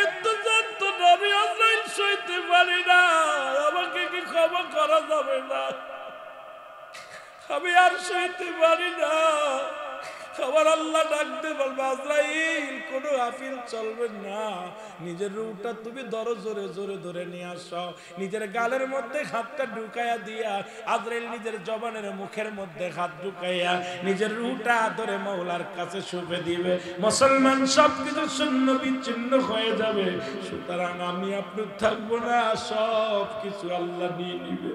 মৃত্যু যন্ত্রণা আমি আজরাইল সইতে পারি না, আমাকে কি ক্ষমা করা যাবে না? আমি আর সইতে পারি না। আমার আল্লাহ ডাকতে বলবে আজরাইল কোনো আফিল চলবে না, নিজের রূহটা তুমি ধরো, জোরে জোরে ধরে নিয়ে আসো। নিজের গালের মধ্যে হাতটা ঢুকাইয়া দিয়া আজরাইল নিজের জবানের মুখের মধ্যে হাত ঢুকাইয়া নিজের রূহটা ধরে মওলার কাছে শুপে দিবে। মুসলমান সবকিছু শূন্য বিচ্ছিন্ন হয়ে যাবে। সুতরাং আমি আপনি থাকবো না, সব কিছু আল্লাহ নিয়ে নিবে।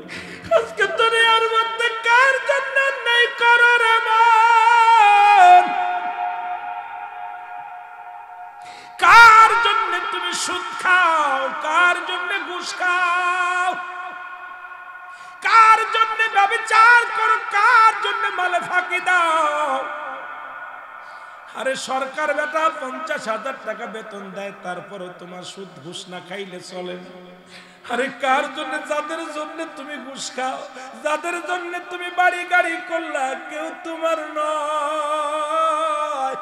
আজকে দুনিয়ার মধ্যে কার জন্য নাই করার এমন? কার জন্য তুমি সুদ খাও? কার জন্য ঘুষ খাও? কার জন্য ব্যভিচার করো? কার জন্য মালে ফাঁকি দাও? আরে সরকার বেটা 50,000 টাকা বেতন দেয়, তারপরও তোমার সুদ ঘুষ না খাইলে চলে না। আরে কার জন্য? যাদের জন্য তুমি ঘুষ খাও, যাদের জন্য তুমি বাড়ি গাড়ি করলা, কেউ তোমার নয়।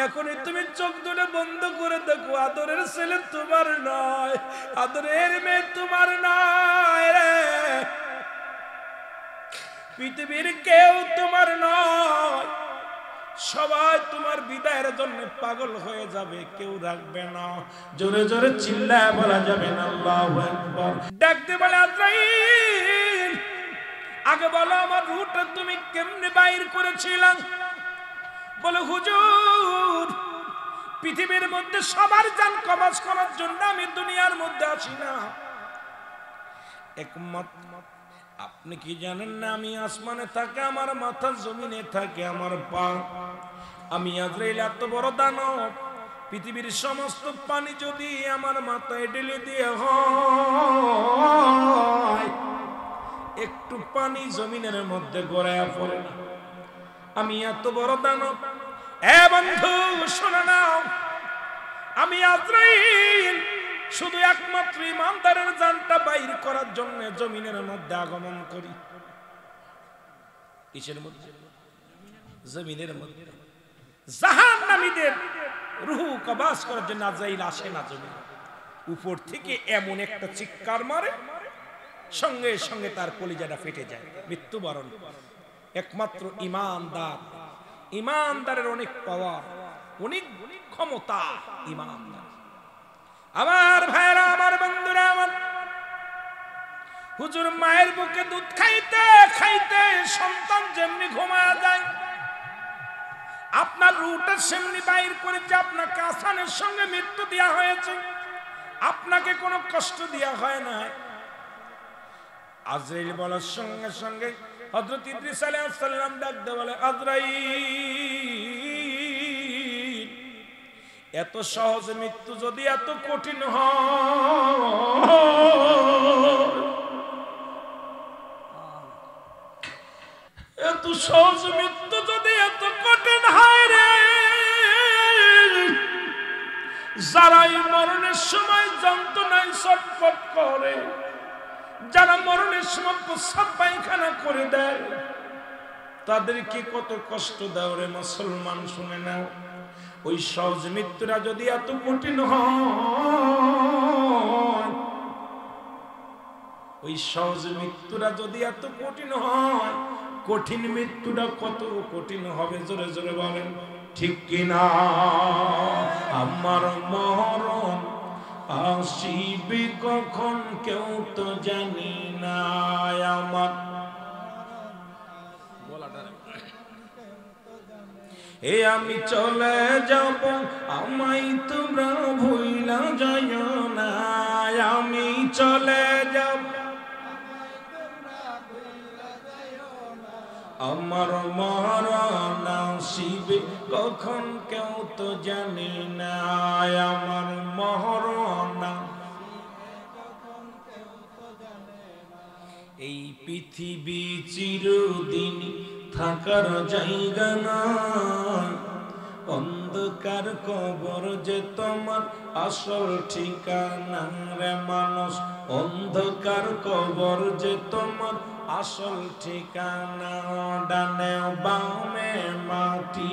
এখনই তুমি চোখ দুটো বন্ধ করে দেখো, আদরের ছেলে তোমার নয়, আদরের মেয়ে তোমার নয় রে। পৃথিবীর কেউ তোমার নয়। সবাই তোমার বিদায়ের জন্য পাগল হয়ে যাবে, কেউ রাখবে না। জোরে জোরে চিল্লায় বলা যাবে না আল্লাহু আকবার। ডাকতে বলে আজরাইল, আগে বলো আমার রূহটা তুমি কেমনে বাইর করেছিলাম? বলে হুজুর, পৃথিবীর মধ্যে সবার জান কবজ করার জন্য আমি দুনিয়ার মধ্যে আসি না। একমাত্র আপনি কি জানেন না আমি আসমানে থাকে আমার মাথা, জমিনে থাকে আমার পা। আমি আজরাইল এত বড় দানব, পৃথিবীর সমস্ত পানি যদি আমার মাথায় ঢেলে দিয়ে হয়, একটু পানি জমিনের মধ্যে গড়ায়া পড়ে না। আমি এত বড় দানব। এ বন্ধু শোনো নাও, আমি আজরাইল শুধু একমাত্র ইমানদারের জানটা বাইর করার জন্য জমিনের মধ্যে আগমন করি। কিসের মধ্যে? জমিনের মধ্যে। জাহান্নামীদের রূহ কবজ করার জন্য আজরাইল আসে না জমিনে। উপর থেকে এমন একটা চিৎকার মারে, সঙ্গে সঙ্গে তার কলিজাটা ফেটে যায়, মৃত্যুবরণ। একমাত্র ইমানদার, ইমানদারের অনেক পাওয়ার, অনেক ক্ষমতা ইমানদার। আমার ভাইরা, আমার বন্ধুরা, আমার হুজুর মায়ের বুকে দুধ খাইতে খাইতে সন্তান যেমনি ঘুমায়া যায়, আপনার রূহটা সেমনি বাইর করে যে আপনাকে আসানের সঙ্গে মৃত্যু দেওয়া হয়েছে, আপনাকে কোনো কষ্ট দেওয়া হয় না। আজরাইল বলার সঙ্গে সঙ্গে হযরত ইদ্রিস আলাইহিস সালাম ডাকতে বলে আজরাইল, এত সহজ মৃত্যু যদি এত কঠিন হয়, এত সহজ মৃত্যু যদি এত কঠিন হয় রে, যারাই মরণের সময় যন্ত্রণায় ছটফট করে, যারা মরণের সময় প্রস্রাব পায়খানা করে দেয়, তাদেরকে কত কষ্ট দাও রে মুসলমান, শুনে নাও। ওই সহজ মৃত্যুরা যদি এত কঠিন হয়, ওই সহজ মৃত্যুরা যদি এত কঠিন হয়, কঠিন মৃত্যুটা কত কঠিন হবে জোরে জোরে বলেন ঠিক কিনা? আমার মরণ আসিবে কখন কেউ তো জানি না, আমার এ আমি চলে যাব, আমায় তোমরা ভুইলা যাইও না, আমি চলে যাব, আমার মরণ আসিবে কখন কেউ তো জানি না, আমার মরণ। এই পৃথিবী চিরদিন থাকার জায়গা না, অন্ধকার কবর যে তোমার আসল ঠিকানা রে মানুষ, অন্ধকার কবর যে তোমার আসল ঠিকানা। ডানে বামে মাটি,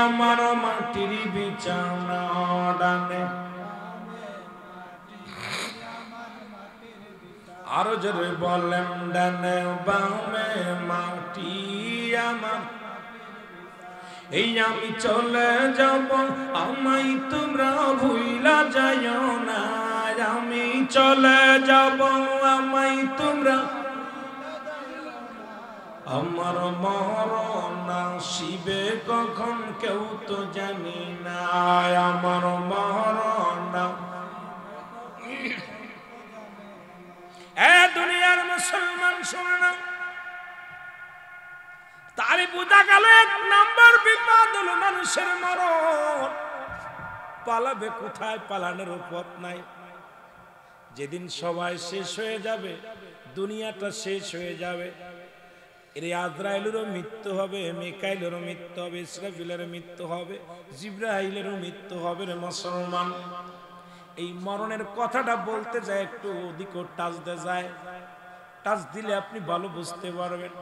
আমার মাটির বিছানা, ডানে আরো জোরে বলেন ডানে বামে মাটি আমার, এই আমি চলে যাব আমায় তোমরা ভুইলা যাইও না, আমি চলে যাব আমায় তোমরা, আমার মরণ আসিবে কখন কেউ তো জানি না, আমার মরণ। এ দুনিয়ার মুসলমান শুনে না, তারই বোঝা গেল এক নাম্বার বিপদ হলো মানুষের মরণ। পালাবে কোথায়, পালানোর পথ নাই। যেদিন সবাই শেষ হয়ে যাবে, দুনিয়াটা শেষ হয়ে যাবে, এর আজরাইলেরও মৃত্যু হবে, মিকাইলেরও মৃত্যু হবে, ইসরাফিলের মৃত্যু হবে, জিবরাইলেরও মৃত্যু হবে রে মুসলমান। এই মরণের কথাটা বলতে যায় একটু ওদিকে টাচ দিয়ে যায়, টাচ দিলে আপনি ভালো বুঝতে পারবেন।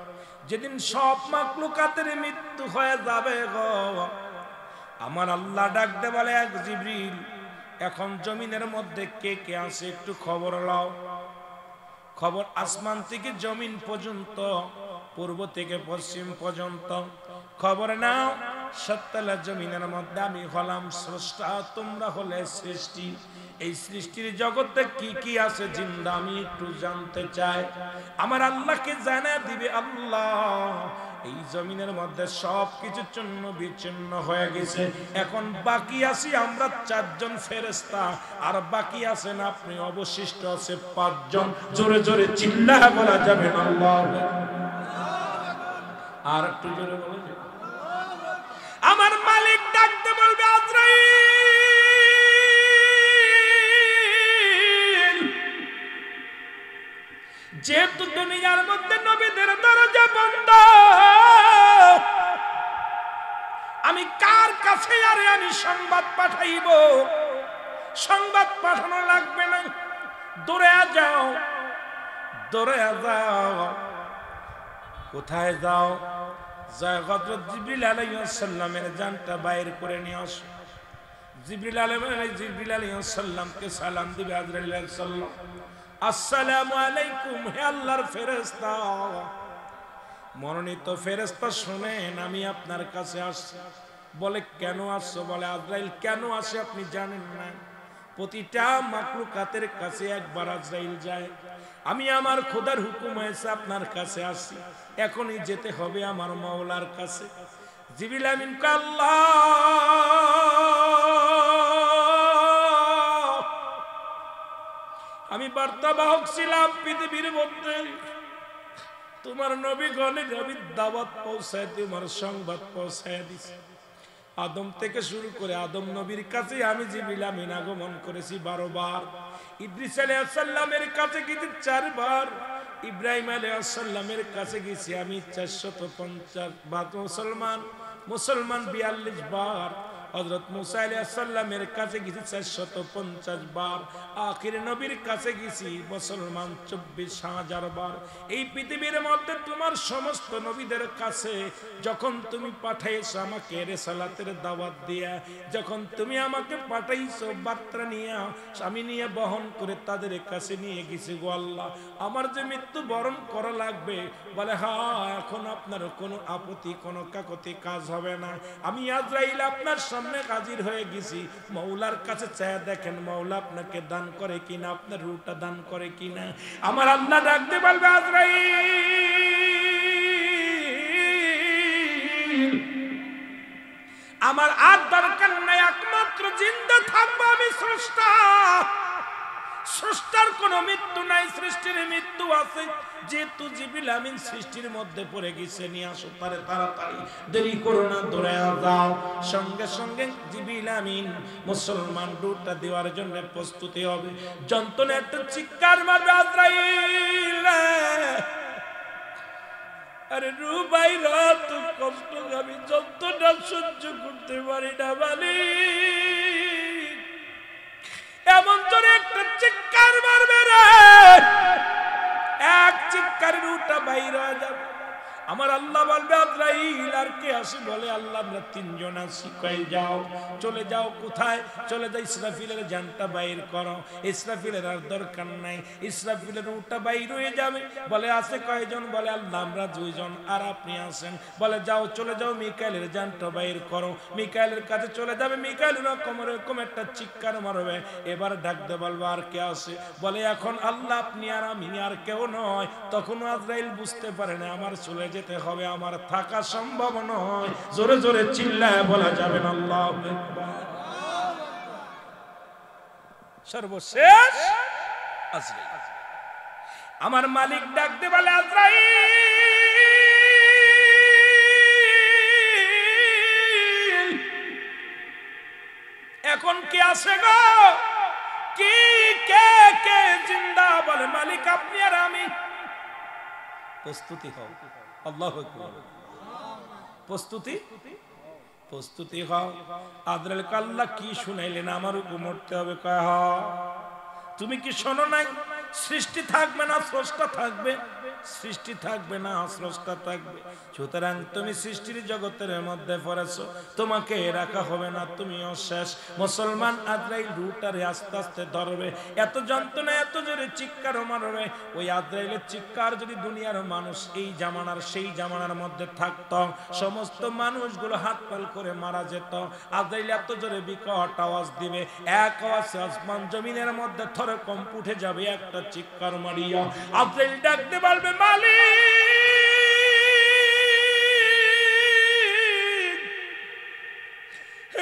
যেদিন সব মাখলুকাতের মৃত্যু হয়ে যাবে গো, আমার আল্লাহ ডাক দে বলে, এক জিবরিল এখন জমিনের মধ্যে কে কে আছে একটু খবর লাও। খবর আসমান থেকে জমিন পর্যন্ত, পূর্ব থেকে পশ্চিম পর্যন্ত খবর নাও। সত্তালা জমিনের মধ্যে আমি হলাম স্রষ্টা, তোমরা হলে সৃষ্টি। এই সৃষ্টির জগতে কি কি আছে জিন্দা আমি একটু জানতে চাই। আমার আল্লাহকে জানা দিবে আল্লাহ এই জমিনের মধ্যে সব কিছু চূর্ণ বিচ্ছিন্ন হয়ে গেছে, এখন বাকি আছি আমরা 4 জন ফেরেশতা, আর বাকি আছেন আপনি, অবশিষ্ট আছে 5 জন। জোরে জোরে চিল্লায়া বলা যাবে না আল্লাহ, আর একটু জোরে বলে। আমার মালিক ডাকতে বলবে, আজরাইল যেহেতু দুনিয়ার মধ্যে নবীদের দরজা বন্ধ, আমি কার কাছে আরে আমি সংবাদ পাঠাইব? সংবাদ পাঠানো লাগবে না, দৌড়ে যাও, দৌড়ে যাও। কোথায় যাও? যায় হযরত জিবরিল আলাইহিস সালামের জানটা বাইর করে নিয়ে আসো। জিবরিল আলাইহিস সালামকে সালাম দিবে আজরাইল আলাইহিস সালাম, আসসালামু আলাইকুম হে আল্লাহর ফেরেশতা। মনোনীত ফেরেশতা শুনেন, আমি আপনার কাছে আসছি। বলে কেন আসছো? বলে আজরাইল কেন আসে আপনি জানেন না? প্রতিটা মাখলুকাতের কাছে একবার আজরাইল যায়। আমি আমার খোদার হুকুম হয়েছে আপনার কাছে আসছি, এখনই যেতে হবে আমার মাওলার কাছে। জিবরিল আমিন কে আল্লাহ আমি বার্তাবাহক ছিলাম পৃথিবীর মধ্যে, তোমার নবীগণে নবীর দাওয়াত পৌঁছায়, তোমার সংবাদ পৌঁছায় দিছে। আদম থেকে শুরু করে আদম নবীর কাছে আমি জিবরিল আমিন আগমন করেছি 12 বার। ইদ্রিস আলাইহিস সালামের কাছে গেছি 4 বার। ইব্রাহিম আলাইহিস সালামের কাছে গেছি আমি 450 বার। মুসলমান 42 বার। হযরত মুসা আলাইহিস সালামের কাছে গেছি 450 বার। আখির নবীর কাছে গেছি মুসলমান 24,000 বার। এই পৃথিবীর মধ্যে তোমার সমস্ত নবীদের কাছে যখন তুমি পাঠাইছো আমাকে রিসালাতের দাওয়াত দিয়া, যখন তুমি আমাকে পাঠাইছো বার্তা নিয়ে, আমি নিয়ে বহন করে তাদের কাছে নিয়ে গেছি গো আল্লাহ। আমার যে মৃত্যু বরণ করা লাগবে, বলে হ্যাঁ, এখন আপনার কোনো আপত্তি, কোনো কাকতি কাজ হবে না। আমি আজরাইল আপনার সামনে হাজির হয়ে গেছি। মাওলার কাছে চায় দেখেন মাওলা আপনাকে দান করে কিনা, আপনার রূহটা দান করে কিনা। আমার আল্লাহ ডাকতে বলবে, আজরাইল আমার আর দরকার নাই, একমাত্র জিন্দা থাকবো আমি স্রষ্টা। স্রষ্টার কোনো মৃত্যু নাই, সৃষ্টির মৃত্যু আছে। যেহেতু জিবরিল আমিন সৃষ্টির মধ্যে পড়ে গেছে, নিয়ে আসো তারে তাড়াতাড়ি, দেরি করো না, দৌড়ে যাও। সঙ্গে সঙ্গে জিবরিল আমিন মুসলমান রূহটা দেওয়ার জন্য প্রস্তুতি হবে। যন্ত্রণা একটা চিৎকার মারবে, আজরাইল আরে রূহ বাইরা, তো কষ্ট আমি যন্ত্রণা সহ্য করতে পারি না মালিক। এমন জোরে একটা চিৎকার মারবে রে, এক চিৎকারে রূহটা বাইর হয়ে যাবে। আমার আল্লাহ বলবে আজরাইল আর কে আসে? বলে আল্লাহ আমরা তিনজন আছি। কই যাও, চলে যাও। কোথায় চলে যাও? ইসরাফিলের জানটা বাইর করো। ইসরাফিলের আর দরকার নাই, ইসরাফিলের উটা বাইর হয়ে যাবে। বলে আছে কয়জন? বলে আল্লাহ আমরা দুইজন, আর আপনি আছেন। বলে যাও, চলে যাও, মিকাইলের জানটা বাইর করো। মিকাইলের কাছে চলে যাবে। মিকাইল এরকম একটা চিৎকার মারবে। এবার ডাকতে বলবো আর কে আছে? বলে এখন আল্লাহ, আপনি আর আমি, আর কেউ নয়। তখন আজরাইল বুঝতে পারে না আমার চলে যেতে হবে, আমার থাকা সম্ভব নয়। জোরে জোরে চিল্লায় বলা যাবে না আল্লাহু আকবার। সর্বশেষ আজরাইল, আমার মালিক ডাকতে বলে আজরাইল এখন কে আছে গো? কি কে কে জিন্দা? বলে মালিক আপনি আর আমি। প্রস্তুতি হও। আল্লাহু আকবার। প্রস্তুতি হও। আজরাইল আল্লাহ কি শুনাইলেন? আমার উপর মরতে হবে। কয় হ, তুমি কি শোনো নাই? সৃষ্টি থাকবে না স্রষ্টা থাকবে, সৃষ্টি থাকবে না স্রষ্টা থাকবে। সুতরাং তুমি সৃষ্টির জগতের মধ্যে পড়েছো, তোমাকে রাখা হবে না, তুমিও শেষ। মুসলমান আজরাইল রুটারে আস্তে আস্তে ধরবে। এত যন্ত্রণা, এত জোরে চিৎকার মারবে। ওই আজরাইলের চিৎকার যদি দুনিয়ার মানুষ এই জামানার সেই জামানার মধ্যে থাকতো, সমস্ত মানুষগুলো হাত পাল করে মারা যেত। আজরাইল এত জোরে বিকট আওয়াজ দিবে, এক আওয়াজে আসমান জমিনের মধ্যে থরে কম্প উঠে যাবে। একটা চিৎকার মারিয়া আজরাইল ডাকতে বলবে মালিক,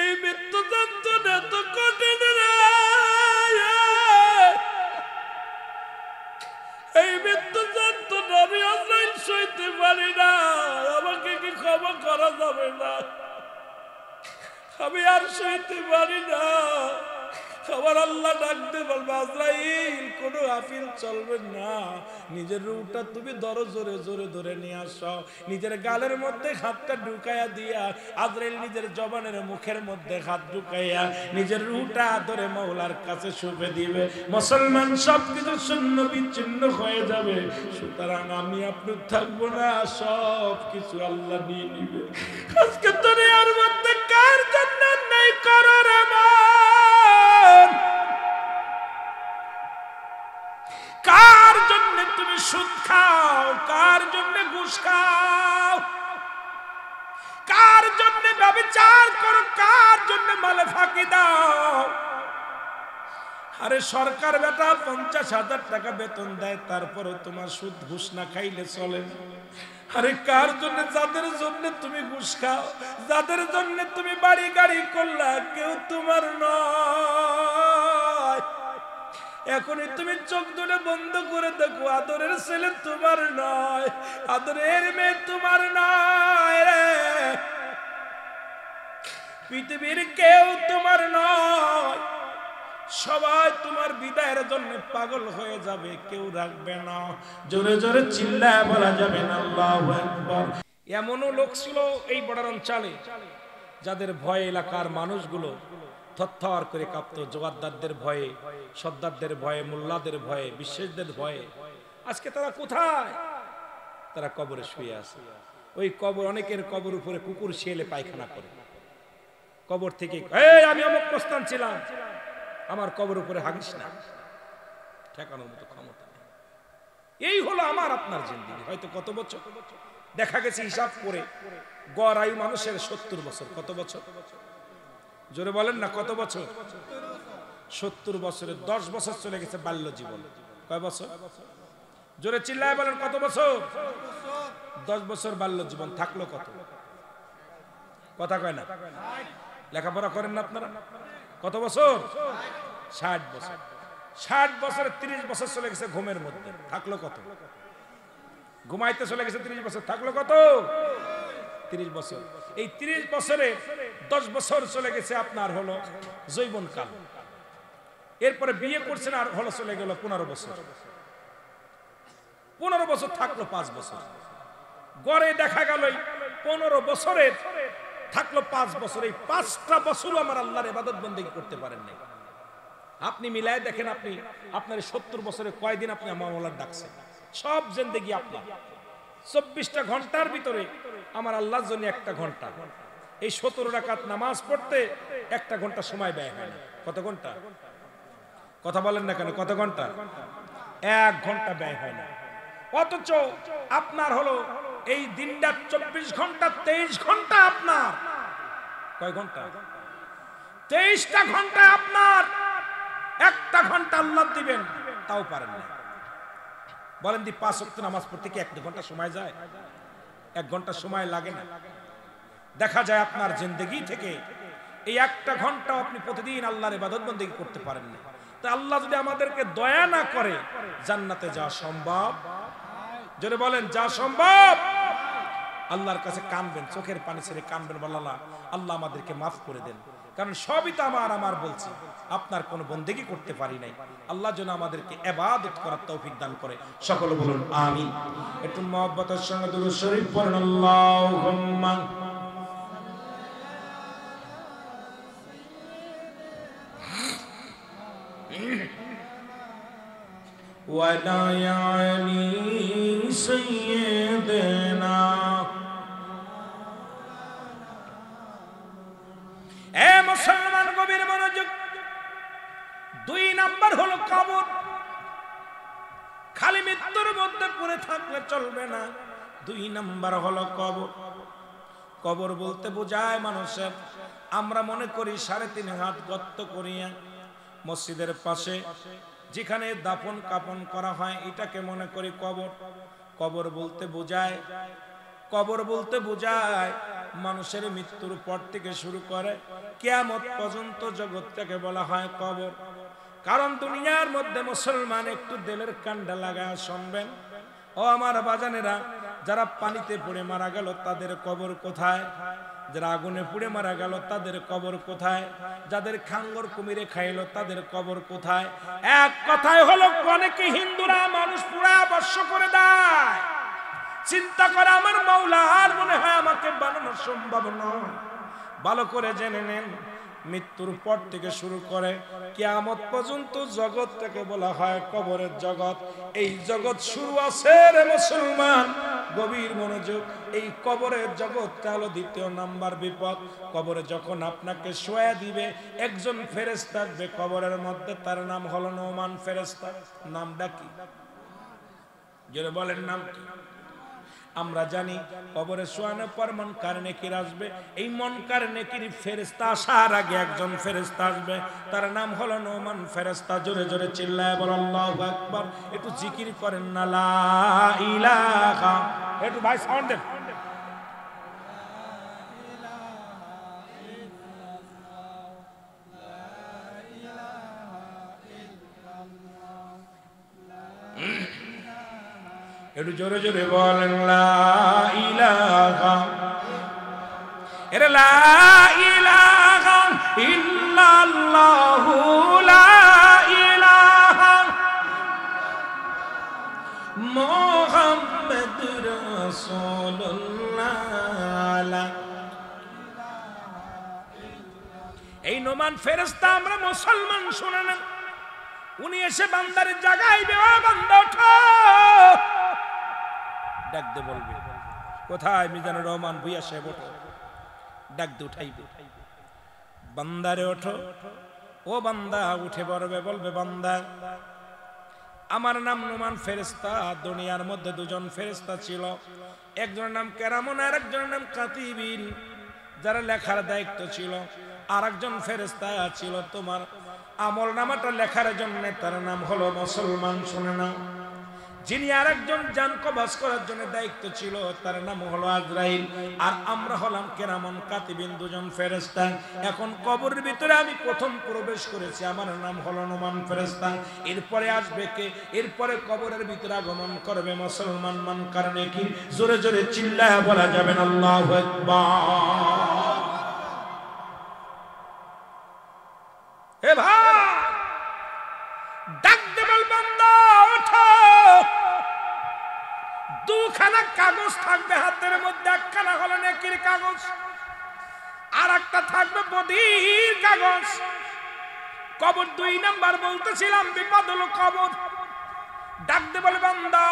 এই মৃত্যু যন্ত্রণা তো কঠিন রে, এই মৃত্যু যন্ত্রণা আমি আজরাইল সইতে পারি না, আমাকে কি ক্ষমা করা যাবে না? আমি আর সইতে পারি না। আমার আল্লাহ ডাকতে বলবে আজরাইল কোনো আপিল চলবে না, নিজের রূপটা তুমি ধরো, জোরে জোরে ধরে নিয়ে আসো। নিজের গালের মধ্যে হাতটা ঢুকাইয়া দিয়া আজরাইল নিজের জবানের মুখের মধ্যে হাত ঢুকাইয়া নিজের রূপটা ধরে মওলার কাছে শুপে দিবে। মুসলমান সবকিছু শূন্য বিচ্ছিন্ন হয়ে যাবে। সুতরাং আমি আপনি থাকবো না, সব কিছু আল্লাহ নিয়ে নিবে। আজকে দুনিয়ার মধ্যে কার জন্য নাই করার আমার, কার জন্য তুমি সুদ খাও, কার জন্য ঘুষ খাও, কার জন্য ব্যভিচার করো, কার জন্য মালে ফাঁকি দাও? আরে সরকার বেটা 50,000 টাকা বেতন দেয়, তারপরে তোমার সুদ ঘুষ না খাইলে চলে না। আরে কার জন্য? যাদের জন্য তুমি ঘুষ খাও, যাদের জন্য তুমি বাড়ি গাড়ি করলা, কেউ তোমার নয়। এখনই তুমি চোখ দুটো বন্ধ করে দেখো, আদরের ছেলে তোমার নয়, আদরের মেয়ে তোমার নয় রে। পৃথিবীর কেউ তোমার নয়, সবাই তোমার বিদায়ের জন্য পাগল হয়ে যাবে, কেউ রাখবে না। জোরে জোরে চিল্লায় বলা যাবে না আল্লাহু আকবার। এমনও লোক ছিল এই বর্ডার অঞ্চলে যাদের ভয়ে এলাকার মানুষগুলো থরথর করে কাঁপতো, জোয়ারদারদের ভয়ে, সর্দারদের ভয়ে, মোল্লাদের ভয়ে, বিশ্বাসদের ভয়ে। আজকে তারা কোথায়? তারা কবরে শুয়ে আছে। ওই কবর, অনেকের কবর উপরে কুকুর শিয়ালে পায়খানা করে। কবর থেকে আমি অমুক প্রস্থান ছিলাম, আমার কবর উপরে হাগিস না, ঠেকানোর মতো ক্ষমতা নেই। এই হলো আমার আপনার জিন্দেগি। হয়তো কত বছর দেখা গেছে, হিসাব করে গড় আয়ু মানুষের 70 বছর। কত বছর? জোরে বলেন না, কত বছর? 70 বছরে 10 বছর চলে গেছে বাল্য জীবন। কয় বছর? জোরে চিল্লায় বলেন, কত বছর? 10 বছর বাল্য জীবন। থাকলো কত? কথা কয় না। লেখাপড়া করেন না আপনারা? কত বছর? 60 বছর। 60 বছরে 30 বছর চলে গেছে ঘুমের মধ্যে। থাকলো কত? ঘুমাইতে চলে গেছে 30 বছর। থাকলো কত? 30 বছর। এই 30 বছরে 10 বছর চলে গেছে আপনার হলো যৌবন কাল। এরপরে বিয়ে করছেন, আর হলো চলে গেল 15 বছর। 15 বছর থাকলো 5 বছর। গড়ে দেখা গেল 15 বছরের থাকলো 5 বছর। এই 5টা বছরও আমার আল্লাহর ইবাদত বন্দেগী করতে পারেন নাই। আপনি মিলায় দেখেন, আপনি আপনার 70 বছরে কয়দিন আপনি আমার মাওলার ডাকছেন? সব জিন্দেগি আপনার 24টা ঘন্টার ভিতরে আমার আল্লাহর জন্য একটা ঘন্টা। এই 17 রাকাত নামাজ পড়তে একটা ঘন্টা সময় ব্যয় হয় না। কত ঘন্টা? কথা বলেন না কেন? কত ঘন্টা? 1 ঘন্টা ব্যয় হয় না। অথচ আপনার হলো এই দিনটা 24 ঘন্টা, 23 ঘন্টা আপনার। কয় ঘন্টা? 23টা ঘন্টা আপনার। একটা ঘন্টা আল্লাহ দিবেন, তাও পারেন না। বলেন দি 5 ওয়াক্ত নামাজ পড়তে কি 1 ঘন্টা সময় যায়? 1 ঘন্টা সময় লাগে না। দেখা যায় আপনার জিন্দেগি থেকে এই একটা ঘন্টা আপনি প্রতিদিন আল্লাহর ইবাদত বন্দেগী করতে পারেন না। তা আল্লাহ যদি আমাদেরকে দয়া না করে, জান্নাতে যাওয়া সম্ভব? যদি বলেন যা সম্ভব, আল্লাহর কাছে কাঁদবেন, চোখের পানি ছেড়ে কাঁদবেন, বললা আল্লাহ আমাদেরকে মাফ করে দেন, কারণ সবই তো আমার বলছি, আপনার কোনো বন্দেগী করতে পারি নাই। আল্লাহ যেন আমাদেরকে ইবাদত করার তৌফিক দান করে। সকলে বলুন আমিন। একটু মহব্বতের সঙ্গে দুরূদ শরীফ পড়ুন। আল্লাহুম্মা ওয়ালা আলি সাইয়্যিদিনা। এ মুসলমান, গভীর মনোযোগ। 2 নাম্বার হলো কবর। খালি মৃত্যুর মধ্যে পড়ে থাকলে চলবে না। 2 নাম্বার হলো কবর। কবর বলতে বোঝায় মানুষের, আমরা মনে করি 3.5 হাত গর্ত করিয়া মসজিদের পাশে যেখানে দাফন কাফন করা হয়, এটাকে মনে করি কবর। কবর বলতে বোঝায়, কবর বলতে বোঝায় মানুষের মৃত্যুর পর থেকে শুরু করে কিয়ামত পর্যন্ত জগৎটাকে বলা হয় কবর। কারণ দুনিয়ার মধ্যে মুসলমান একটু দিলের কান্ডা লাগায় শুনবেন, ও আমার বাজানেরা, যারা পানিতে পড়ে মারা গেল তাদের কবর কোথায়? যারা আগুনে পুড়ে মারা গেল তাদের কবর কোথায়? যাদের খাঙ্গর কুমিরে খাইলো তাদের কবর কোথায়? এক কথায় হলো, অনেকে হিন্দুরা মানুষ পুরা বর্ষ করে দেয়, চিন্তা করে আমার মাওলা আর মনে হয় আমাকে বানানো সম্ভব নয়। ভালো করে জেনে নেন, মৃত্যুর পর থেকে শুরু করে কিয়ামত পর্যন্ত জগৎটাকে বলা হয় কবরের জগৎ। এই জগৎ শুরু আছে রে মুসলমান, গভীর মনোযোগ। এই কবরের জগৎটা হলো 2 নাম্বার বিপদ। কবরে যখন আপনাকে শোয়া দিবে, একজন ফেরেশতা থাকবে কবরের মধ্যে, তার নাম হলো নোমান ফেরেশতা। নামটা কি? যারা বলেন নাম কি? আমরা জানি কবরে শোয়ানোর পর মুনকার নেকির আসবে। এই মুনকার নেকির ফেরেশতা আসার আগে একজন ফেরেশতা আসবে, তার নাম হলো নোমান ফেরেশতা। জোরে জোরে চিল্লায় বল আল্লাহু আকবার। একটু জিকির করেন না লা ইলাহা। একটু ভাই সাউন্ড দেন। একটু জোরে জোরে বলেন লা ইলাহা। এরে লা ইলাহা ইল্লাল্লাহু লা ইলাহা মুহাম্মাদুর রাসূলুল্লাহ। এই নোমান ফেরেশতা আমরা মুসলমান শুনে নেন, উনি এসে বান্দার জাগাইবে, ও বান্দা ওঠো, ডাক দে বলবে কোথায়? মিজানুর রহমান ভুইয়া সাহেব ওঠো, ডাক দে উঠাইবে, বান্দারে ওঠো। ও বান্দা উঠে পড়বে, বলবে বান্দা আমার নাম নোমান ফেরেশতা। দুনিয়ার মধ্যে 2 জন ফেরেশতা ছিল, একজনের নাম কেরামন আর একজনের নাম কাতিবিন, যারা লেখার দায়িত্ব ছিল। আর একজন ফেরেশতা ছিল তোমার আমল নামাটা লেখার জন্য, তার নাম হলো মুসলমান। শুনে নাও, যিনি আরেকজন জান কবজ করার জন্য দায়িত্ব ছিল, তার নাম হলো আজরাইল। আর আমরা হলাম কেরামন কাতিবিন, 2 জন ফেরেশতা। এখন কবরের ভিতরে আমি প্রথম প্রবেশ করেছি, আমার নাম হলো নোমান ফেরেশতা। এরপরে আসবে কে? এরপরে কবরের ভিতরে আগমন করবে মুসলমান মুনকার নেকির। জোরে জোরে চিল্লায়া বলা যাবে না আল্লাহু আকবার। এ ভাই ডাক দে, বল বান্দা ওঠো। 2খানা কাগজ থাকবে হাতের মধ্যে, একখানা হলো নেকির কাগজ, আর একটা থাকবে বদির কাগজ। কবর 2 নাম্বার বলতেছিলাম, বিপদ হলো কবর। ডাক দে বলে বান্দা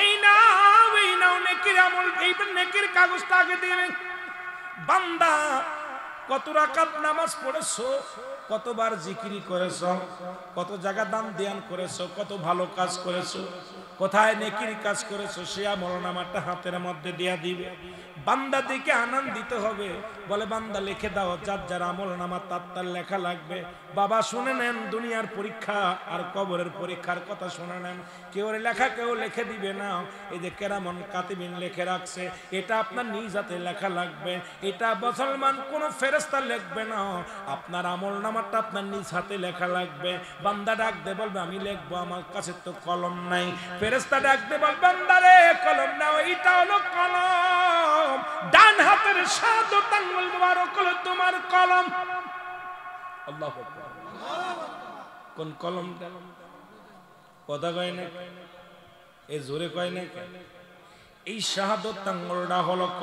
এই নাও নেকির আমল, এই নেকির কাগজটা আগে দিবেন। বান্দা কত রাকাত নামাজ পড়েছো, কতবার জিকিরি করেছো, কত জায়গা দান ধ্যান করেছো, কত ভালো কাজ করেছো, কোথায় নেকির কাজ করেছো, সে আমলনামাটা হাতের মধ্যে দিয়া দিবে। বান্দা দিকে আনন্দিত হবে, বলে বান্দা লিখে দাও, যার যার আমলনামা তার লেখা লাগবে। বাবা শুনে নেন, দুনিয়ার পরীক্ষা আর কবরের পরীক্ষার কথা শুনে নেন। কেউ লেখা কেউ লিখে দিবে না। এই যে কেরামন কাতিবিন লিখে রাখছে, এটা আপনার নিজ হাতে লেখা লাগবে। এটা মুসলমান কোন ফেরেশতা লিখবে না, আপনার আমলনামাটা আপনার নিজ হাতে লেখা লাগবে। বান্দা ডাক দে বলবে আমি লিখবো, আমার কাছে তো কলম নাই। ফেরেশতা ডাক দে বল, বান্দারে কলম নাও, এটা হলো কলম, ডান হাতের শাহাদাত আঙ্গুল মুবারক হলো তোমার কলম। আল্লাহু আকবার। কোন কলম? কথা কয় না, এই জোরে কয় না, এই শাহাদাত আঙ্গুলটা হলো